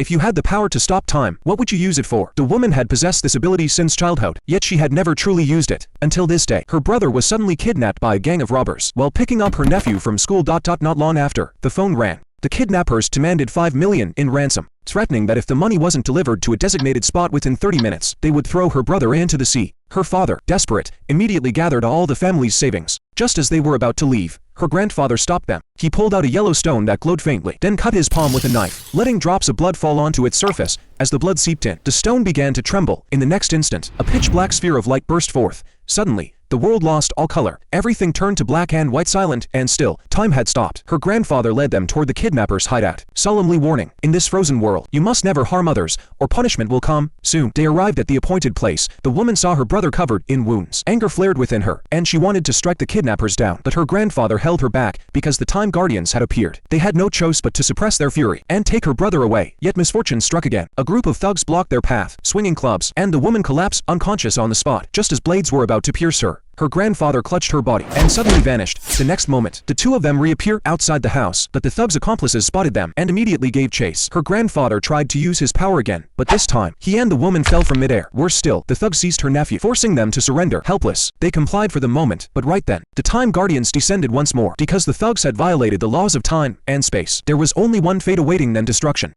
If you had the power to stop time, what would you use it for? The woman had possessed this ability since childhood, yet she had never truly used it. Until this day, her brother was suddenly kidnapped by a gang of robbers. While picking up her nephew from school. Not long after, the phone rang. The kidnappers demanded $5 million in ransom, threatening that if the money wasn't delivered to a designated spot within 30 minutes, they would throw her brother into the sea. Her father, desperate, immediately gathered all the family's savings. Just as they were about to leave, her grandfather stopped them. He pulled out a yellow stone that glowed faintly, then cut his palm with a knife, letting drops of blood fall onto its surface. As the blood seeped in, the stone began to tremble. In the next instant, a pitch-black sphere of light burst forth. Suddenly, the world lost all color. Everything turned to black and white, silent and still. Time had stopped. Her grandfather led them toward the kidnappers' hideout, solemnly warning, "In this frozen world, you must never harm others, or punishment will come soon." They arrived at the appointed place. The woman saw her brother covered in wounds. Anger flared within her, and she wanted to strike the kidnappers down. But her grandfather held her back, because the Time Guardians had appeared. They had no choice but to suppress their fury and take her brother away. Yet misfortune struck again. A group of thugs blocked their path, swinging clubs, and the woman collapsed unconscious on the spot, just as blades were about to pierce her. Her grandfather clutched her body and suddenly vanished. The next moment, the two of them reappeared outside the house, but the thugs' accomplices spotted them and immediately gave chase. Her grandfather tried to use his power again, but this time, he and the woman fell from midair. Worse still, the thugs seized her nephew, forcing them to surrender. Helpless, they complied for the moment, but right then, the Time Guardians descended once more. Because the thugs had violated the laws of time and space, there was only one fate awaiting them: destruction.